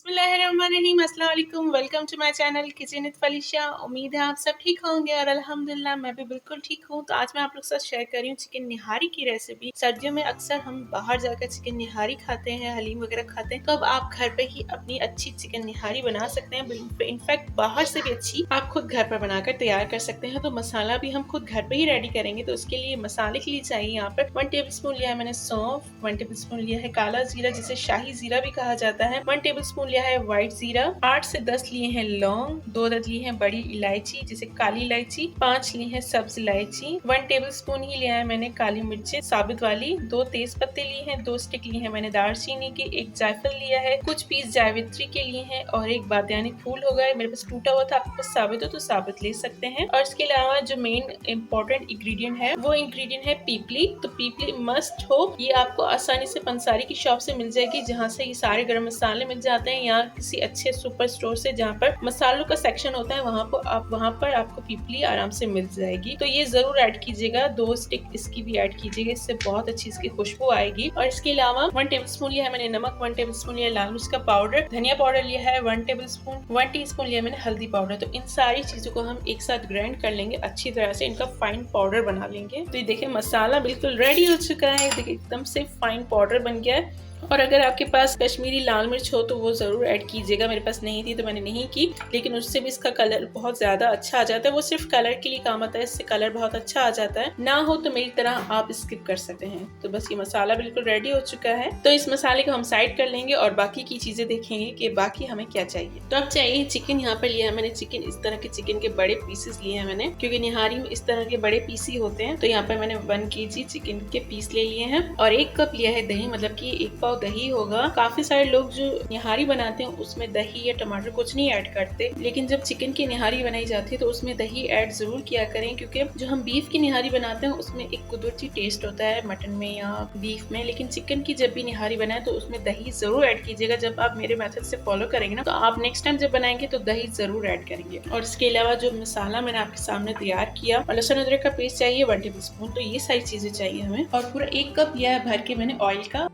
बिस्मिल्लाहिर्रहमानिर्रहीम, अस्सलाम वालेकुम। Welcome to my channel kitchen with Falisha. उम्मीद है आप सब ठीक होंगे और अल्हम्दुलिल्लाह मैं भी बिल्कुल ठीक हूँ। तो आज मैं आप लोग के साथ शेयर कर रही हूँ चिकन निहारी की रेसिपी। सर्दियों में अक्सर हम बाहर जाकर चिकन निहारी खाते हैं, हलीम वगैरह खाते हैं, तो अब आप घर पे ही अपनी अच्छी चिकन निहारी बना सकते हैं। इनफैक्ट बाहर से भी अच्छी आप खुद घर पर बनाकर तैयार कर सकते हैं। तो मसाला भी हम खुद घर पे ही रेडी करेंगे। तो उसके लिए मसाले के लिए चाहिए यहाँ पर 1 टेबल स्पून लिया है मैंने सौंफ, 1 टेबल स्पून लिया है काला जीरा जिसे शाही जीरा भी कहा जाता है, 1 टेबल स्पून लिया है व्हाइट जीरा, 8 से 10 लिए हैं लौंग, 2 अदद लिए हैं बड़ी इलायची जिसे काली इलायची, 5 लिए हैं सब्ज इलायची, 1 टेबल स्पून ही लिया है मैंने काली मिर्चें साबित वाली, 2 तेज पत्ते लिए हैं, 2 स्टिक लिए हैं मैंने दालचीनी के, 1 जायफल लिया है, कुछ पीस जावित्री के लिए हैं और एक बादयानी फूल होगा। मेरे पास टूटा हुआ था, आपके पास साबित हो तो साबित ले सकते हैं। और इसके अलावा जो मेन इम्पोर्टेंट इंग्रेडिएंट है वो इंग्रेडिएंट है पीपली। तो पीपली मस्ट हो, ये आपको आसानी से पंसारी की शॉप से मिल जाएगी जहाँ से ये सारे गरम मसाले मिल जाते हैं, या किसी अच्छे सुपर स्टोर से जहाँ पर मसालों का सेक्शन होता है वहाँ पर आपको पीपली आराम से मिल जाएगी। तो ये जरूर ऐड कीजिएगा, 2 स्टिक इसकी भी ऐड कीजिएगा, इससे बहुत अच्छी इसकी खुशबू आएगी। और इसके अलावा 1 टेबल स्पून लिया है मैंने नमक, 1 टेबल स्पून लिया लाल मिर्च का पाउडर, धनिया पाउडर लिया है 1 टेबल स्पून, 1 टीस्पून लिया मैंने हल्दी पाउडर। तो इन सारी चीजों को हम एक साथ ग्राइंड कर लेंगे, अच्छी तरह से इनका फाइन पाउडर बना लेंगे। तो ये देखिए मसाला बिल्कुल रेडी हो चुका है, देखिए एकदम से फाइन पाउडर बन गया है। और अगर आपके पास कश्मीरी लाल मिर्च हो तो वो जरूर ऐड कीजिएगा, मेरे पास नहीं थी तो मैंने नहीं की, लेकिन उससे भी इसका कलर बहुत ज्यादा अच्छा आ जाता है। वो सिर्फ कलर के लिए काम आता है, इससे कलर बहुत अच्छा आ जाता है। ना हो तो मेरी तरह आप स्किप कर सकते हैं। तो बस ये मसाला बिल्कुल रेडी हो चुका है, तो इस मसाले को हम साइड कर लेंगे और बाकी की चीजें देखेंगे कि बाकी हमें क्या चाहिए। तो अब चाहिए चिकन। यहाँ पर लिया है मैंने चिकन, इस तरह के चिकन के बड़े पीसेस लिए हैं मैंने, क्योंकि निहारी में इस तरह के बड़े पीस ही होते हैं। तो यहाँ पर मैंने 1 kg चिकन के पीस ले लिए हैं और 1 कप लिया है दही, मतलब की 1 पाव दही होगा। काफी सारे लोग जो निहारी बनाते हैं उसमें दही या टमाटर कुछ नहीं ऐड करते, लेकिन जब चिकन की निहारी बनाई जाती है तो उसमें दही ऐड जरूर किया करें, क्योंकि जो हम बीफ की निहारी बनाते हैं उसमें एक कुदरती टेस्ट होता है मटन में या बीफ में, लेकिन चिकन की जब भी निहारी बनाए तो उसमें दही जरूर ऐड कीजिएगा। जब आप मेरे मेथड से फॉलो करेंगे ना तो आप नेक्स्ट टाइम जब बनाएंगे तो दही जरूर ऐड करेंगे। और इसके अलावा जो मसाला मैंने आपके सामने तैयार किया, और लहसुन अदरक का पेस्ट चाहिए 1 टेबल स्पून। तो ये सारी चीजें चाहिए हमें। और पूरा 1 कप लिया है भर के मैंने ऑयल का।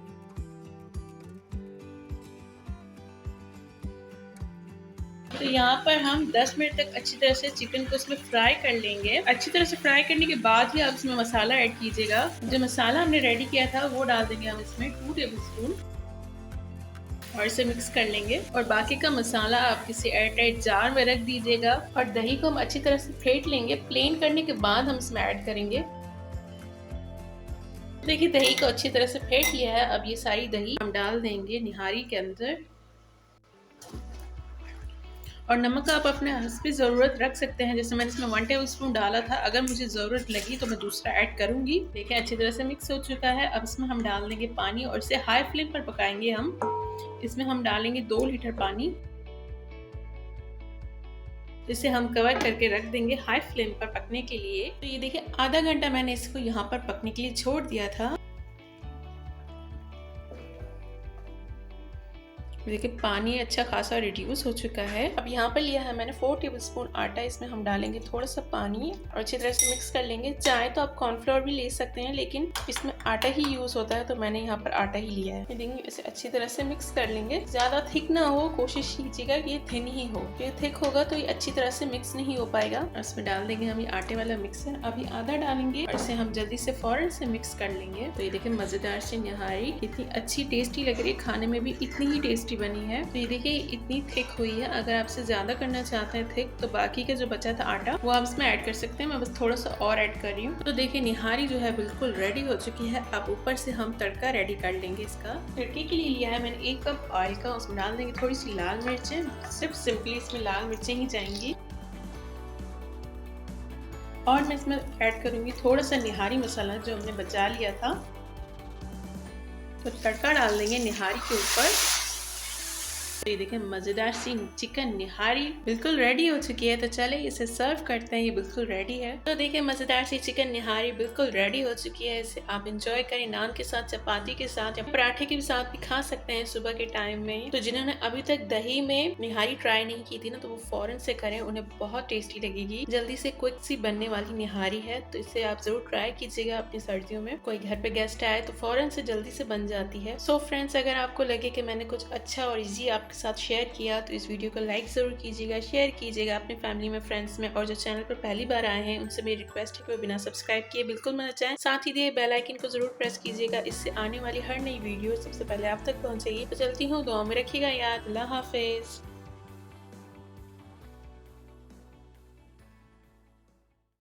तो यहाँ पर हम 10 मिनट तक अच्छी तरह से चिकन को इसमें फ्राई कर लेंगे। अच्छी तरह से फ्राई करने के बाद ही आप इसमें मसाला ऐड कीजिएगा। जो मसाला हमने रेडी किया था वो डाल देंगे हम इसमें 2 टेबल स्पून और इसे मिक्स कर लेंगे। और बाकी का मसाला आप किसी एयरटाइट जार में रख दीजिएगा और दही को हम अच्छी तरह से फेंट लेंगे। प्लेन करने के बाद हम इसमें ऐड करेंगे। देखिए दही को अच्छी तरह से फेंट लिया है। अब ये सारी दही हम डाल देंगे निहारी के अंदर। और नमक आप अपने हस्बे ज़रूरत रख सकते हैं, जैसे मैंने इसमें 1 टेबल स्पून डाला था, अगर मुझे ज़रूरत लगी तो मैं दूसरा ऐड करूंगी। देखिए अच्छी तरह से मिक्स हो चुका है। अब इसमें हम डाल देंगे पानी और इसे हाई फ्लेम पर पकाएंगे हम। इसमें हम डालेंगे 2 लीटर पानी, इसे हम कवर करके रख देंगे हाई फ्लेम पर पकने के लिए। तो ये देखिए आधा घंटा मैंने इसको यहाँ पर पकने के लिए छोड़ दिया था। देखिए पानी अच्छा खासा रिड्यूस हो चुका है। अब यहाँ पर लिया है मैंने 4 टेबल स्पून आटा, इसमें हम डालेंगे थोड़ा सा पानी और अच्छी तरह से मिक्स कर लेंगे। चाहे तो आप कॉर्नफ्लोर भी ले सकते हैं, लेकिन इसमें आटा ही यूज होता है तो मैंने यहाँ पर आटा ही लिया है। देखिए इसे अच्छी तरह से मिक्स कर लेंगे। ज्यादा थिक ना हो, कोशिश कीजिएगा कि ये थिन ही हो। ये थिक होगा तो ये अच्छी तरह से मिक्स नहीं हो पाएगा। इसमें डाल देंगे हम ये आटे वाला मिक्सर, अभी आधा डालेंगे और इसे हम जल्दी से फौरन से मिक्स कर लेंगे। तो ये देखिए मजेदार सी निहारी इतनी अच्छी टेस्टी लग रही है, खाने में भी इतनी ही टेस्टी बनी है। तो ये देखिए इतनी थिक हुई है। अगर आपसे ज्यादा करना चाहते हैं थिक तो बाकी का जो बचा था आटा वो आप इसमें ऐड कर सकते हैं। मैं बस थोड़ा सा और ऐड कर रही हूँ। तो देखिए निहारी जो है बिल्कुल रेडी हो चुकी है। अब ऊपर से हम तड़का रेडी कर लेंगे। इसका तड़के के लिए लिया है मैंने 1 कप ऑयल का, उसमें डाल देंगे थोड़ी सी लाल मिर्चें, सिर्फ सिंपली इसमें लाल मिर्चें ही जाएंगी। और मैं इसमें ऐड करूंगी थोड़ा सा निहारी मसाला जो हमने बचा लिया था। तो तड़का डाल देंगे निहारी के ऊपर। तो ये देखिए मजेदार सी चिकन निहारी बिल्कुल रेडी हो चुकी है। तो चले इसे सर्व करते हैं, ये बिल्कुल रेडी है। तो देखिए मजेदार सी चिकन निहारी बिल्कुल रेडी हो चुकी है। इसे आप एंजॉय करें नान के साथ, चपाती के साथ या पराठे के साथ भी खा सकते हैं सुबह के टाइम में। तो जिन्होंने अभी तक दही में निहारी ट्राई नहीं की थी ना तो वो फौरन से करें, उन्हें बहुत टेस्टी लगेगी। जल्दी से क्विक सी बनने वाली निहारी है, तो इसे आप जरूर ट्राई कीजिएगा अपनी सर्दियों में। कोई घर पे गेस्ट आए तो फौरन से जल्दी से बन जाती है। सो फ्रेंड्स, अगर आपको लगे कि मैंने कुछ अच्छा और इजी आपके आपके साथ शेयर किया, तो इस वीडियो को लाइक ज़रूर कीजिएगा, शेयर कीजिएगा अपनी फैमिली में, फ्रेंड्स में, और जो चैनल पर पहली बार आए हैं उनसे मेरी रिक्वेस्ट है कि वो बिना सब्सक्राइब किए बिल्कुल मत जाएं। साथ ही दिए बेल आइकन को ज़रूर प्रेस कीजिएगा, इससे आने वाली हर नई वीडियो सबसे पहले आप तक पहुँचेगी। तो चलती हूँ, दुआ में रखिएगा याद। अल्लाह हाफिज़।